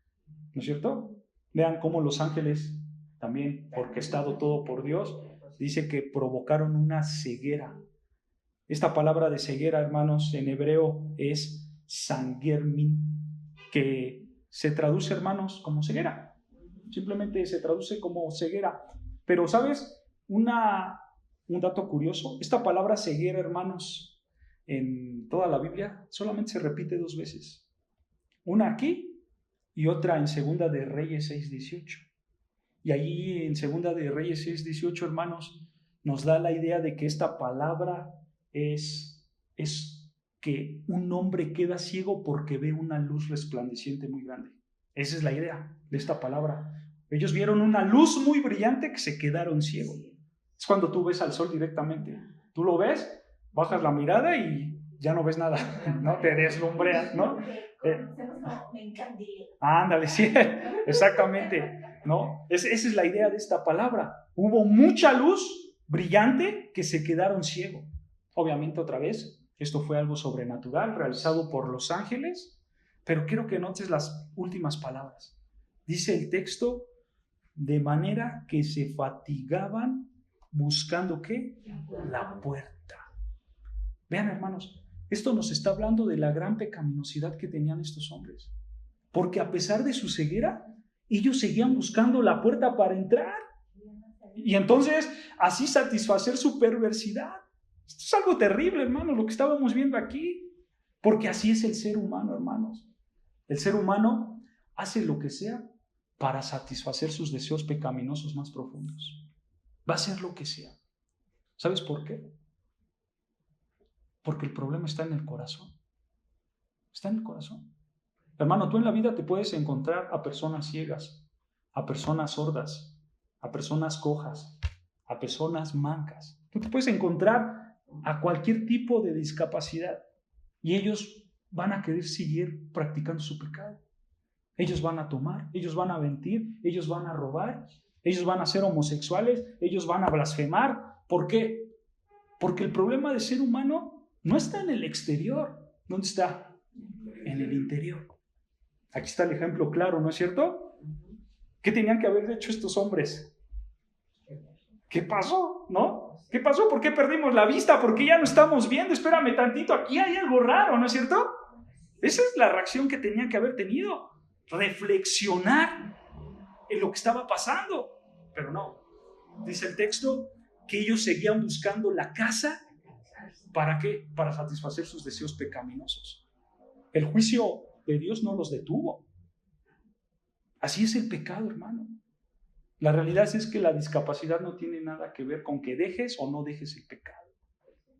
¿no es cierto? Vean cómo los ángeles, también orquestado todo por Dios, dice que provocaron una ceguera. Esta palabra de ceguera, hermanos, en hebreo es sangermin, que se traduce, hermanos, como ceguera. Simplemente se traduce como ceguera. Pero, ¿sabes? Un dato curioso. Esta palabra ceguera, hermanos, en toda la Biblia solamente se repite 2 veces. Una aquí y otra en Segunda de Reyes 6:18. Y allí en Segunda de Reyes 6:18, hermanos, nos da la idea de que esta palabra es que un hombre queda ciego porque ve una luz resplandeciente muy grande. Esa es la idea de esta palabra. Ellos vieron una luz muy brillante que se quedaron ciegos. Es cuando tú ves al sol directamente. Tú lo ves, bajas la mirada y ya no ves nada, ¿no? Te deslumbreas, ¿no? Ándale, sí, exactamente, ¿no? Esa es la idea de esta palabra. Hubo mucha luz brillante que se quedaron ciegos. Obviamente, otra vez, esto fue algo sobrenatural realizado por los ángeles, pero quiero que notes las últimas palabras. Dice el texto, de manera que se fatigaban buscando ¿qué? La puerta. Vean, hermanos, esto nos está hablando de la gran pecaminosidad que tenían estos hombres. Porque a pesar de su ceguera, ellos seguían buscando la puerta para entrar. Y entonces, así satisfacer su perversidad. Esto es algo terrible, hermanos, lo que estábamos viendo aquí. Porque así es el ser humano, hermanos. El ser humano hace lo que sea para satisfacer sus deseos pecaminosos más profundos. Va a hacer lo que sea. ¿Sabes por qué? Porque el problema está en el corazón. Está en el corazón. Hermano, tú en la vida te puedes encontrar a personas ciegas, a personas sordas, a personas cojas, a personas mancas. Tú te puedes encontrar a cualquier tipo de discapacidad y ellos van a querer seguir practicando su pecado. Ellos van a tomar, ellos van a mentir, ellos van a robar, ellos van a ser homosexuales, ellos van a blasfemar. ¿Por qué? Porque el problema del ser humano no está en el exterior. ¿Dónde está? En el interior. Aquí está el ejemplo claro, ¿no es cierto? ¿Qué tenían que haber hecho estos hombres? ¿Qué pasó? ¿No? ¿Qué pasó? ¿Por qué perdimos la vista? ¿Por qué ya no estamos viendo? Espérame tantito, aquí hay algo raro, ¿no es cierto? Esa es la reacción que tenían que haber tenido. Reflexionar en lo que estaba pasando. Pero no. Dice el texto que ellos seguían buscando la casa. ¿Para qué? Para satisfacer sus deseos pecaminosos. El juicio de Dios no los detuvo. Así es el pecado, hermano. La realidad es que la discapacidad no tiene nada que ver con que dejes o no dejes el pecado.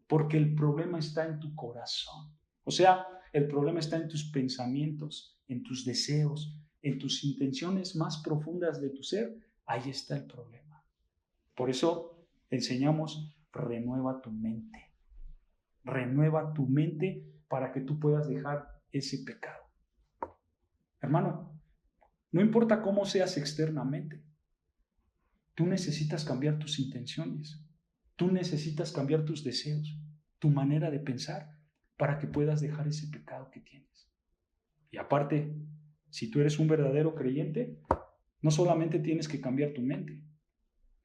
Porque el problema está en tu corazón. O sea, el problema está en tus pensamientos, en tus deseos, en tus intenciones más profundas de tu ser. Ahí está el problema. Por eso enseñamos, renueva tu mente. Renueva tu mente para que tú puedas dejar ese pecado. Hermano, no importa cómo seas externamente, tú necesitas cambiar tus intenciones, tú necesitas cambiar tus deseos, tu manera de pensar para que puedas dejar ese pecado que tienes. Y aparte, si tú eres un verdadero creyente, no solamente tienes que cambiar tu mente,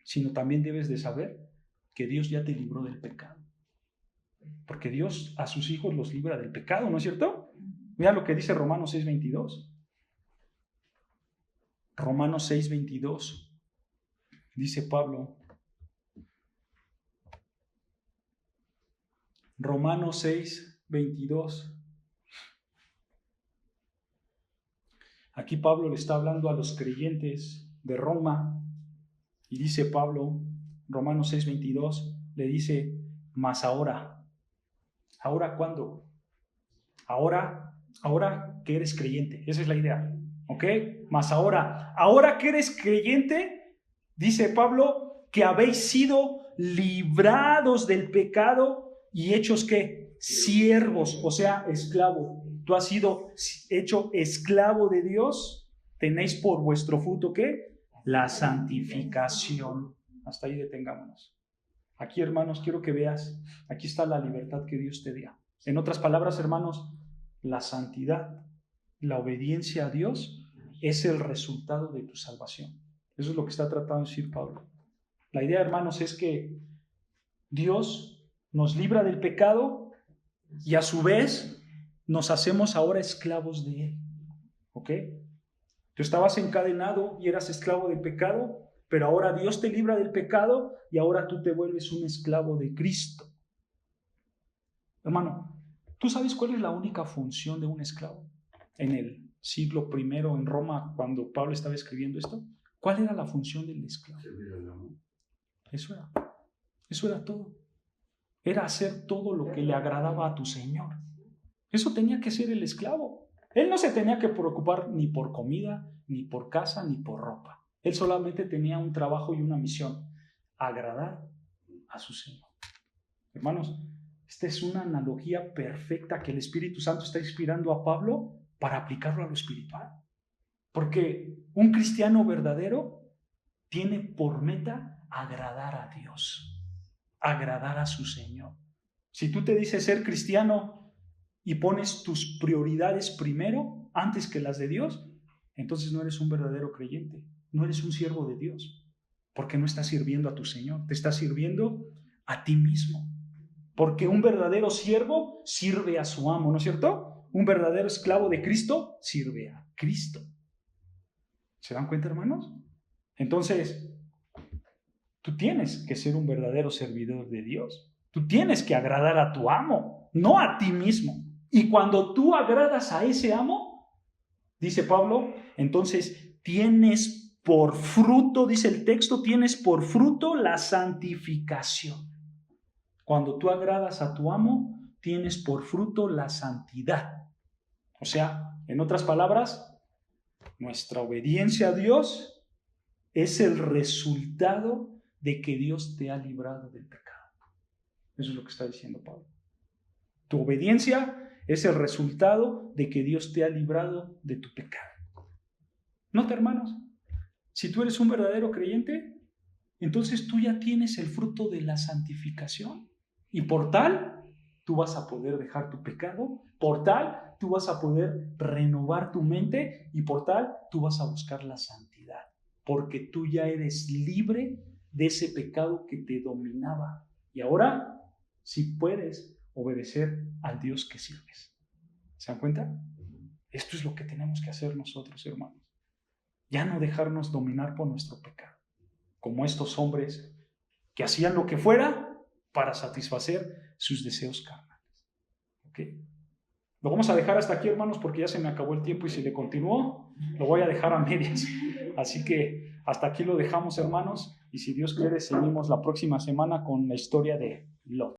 sino también debes de saber que Dios ya te libró del pecado. Porque Dios a sus hijos los libra del pecado, ¿no es cierto? Mira lo que dice Romanos 6:22. Romanos 6:22. Dice Pablo. Romanos 6:22. Aquí Pablo le está hablando a los creyentes de Roma. Y dice Pablo, Romanos 6:22, le dice, mas ahora. ¿Ahora cuándo? Ahora que eres creyente. Esa es la idea. ¿Ok? Mas ahora que eres creyente, dice Pablo, que habéis sido librados del pecado y hechos ¿qué? Siervos, o sea, esclavo. Tú has sido hecho esclavo de Dios. Tenéis por vuestro fruto ¿qué? La santificación. Hasta ahí detengámonos. Aquí, hermanos, quiero que veas, aquí está la libertad que Dios te dio. En otras palabras, hermanos, la santidad, la obediencia a Dios es el resultado de tu salvación. Eso es lo que está tratando de decir Pablo. La idea, hermanos, es que Dios nos libra del pecado y a su vez nos hacemos ahora esclavos de Él. ¿Ok? Tú estabas encadenado y eras esclavo del pecado, pero ahora Dios te libra del pecado y ahora tú te vuelves un esclavo de Cristo. Hermano, ¿tú sabes cuál es la única función de un esclavo? En el siglo I en Roma, cuando Pablo estaba escribiendo esto, ¿cuál era la función del esclavo? Eso era todo. Era hacer todo lo que le agradaba a tu Señor. Eso tenía que ser el esclavo. Él no se tenía que preocupar ni por comida, ni por casa, ni por ropa. Él solamente tenía un trabajo y una misión: agradar a su Señor. Hermanos, esta es una analogía perfecta que el Espíritu Santo está inspirando a Pablo para aplicarlo a lo espiritual. Porque un cristiano verdadero tiene por meta agradar a Dios, agradar a su Señor. Si tú te dices ser cristiano y pones tus prioridades primero antes que las de Dios, entonces no eres un verdadero creyente, no eres un siervo de Dios, porque no estás sirviendo a tu Señor, te estás sirviendo a ti mismo. Porque un verdadero siervo sirve a su amo, ¿no es cierto? Un verdadero esclavo de Cristo sirve a Cristo. ¿Se dan cuenta, hermanos? Entonces, tú tienes que ser un verdadero servidor de Dios. Tú tienes que agradar a tu amo, no a ti mismo. Y cuando tú agradas a ese amo, dice Pablo, entonces tienes por fruto, dice el texto, tienes por fruto la santificación. Cuando tú agradas a tu amo, tienes por fruto la santidad. O sea, en otras palabras, nuestra obediencia a Dios es el resultado de que Dios te ha librado del pecado. Eso es lo que está diciendo Pablo. Tu obediencia es el resultado de que Dios te ha librado de tu pecado. Nota, hermanos, si tú eres un verdadero creyente, entonces tú ya tienes el fruto de la santificación. Y por tal, tú vas a poder dejar tu pecado, por tal, tú vas a poder renovar tu mente y por tal, tú vas a buscar la santidad, porque tú ya eres libre de ese pecado que te dominaba. Y ahora sí puedes obedecer al Dios que sirves. ¿Se dan cuenta? Esto es lo que tenemos que hacer nosotros, hermanos. Ya no dejarnos dominar por nuestro pecado, como estos hombres que hacían lo que fuera para satisfacer sus deseos carnales. ¿Ok? Lo vamos a dejar hasta aquí, hermanos, porque ya se me acabó el tiempo y si le continúo, lo voy a dejar a medias. Así que hasta aquí lo dejamos, hermanos, y si Dios quiere, seguimos la próxima semana con la historia de Lot.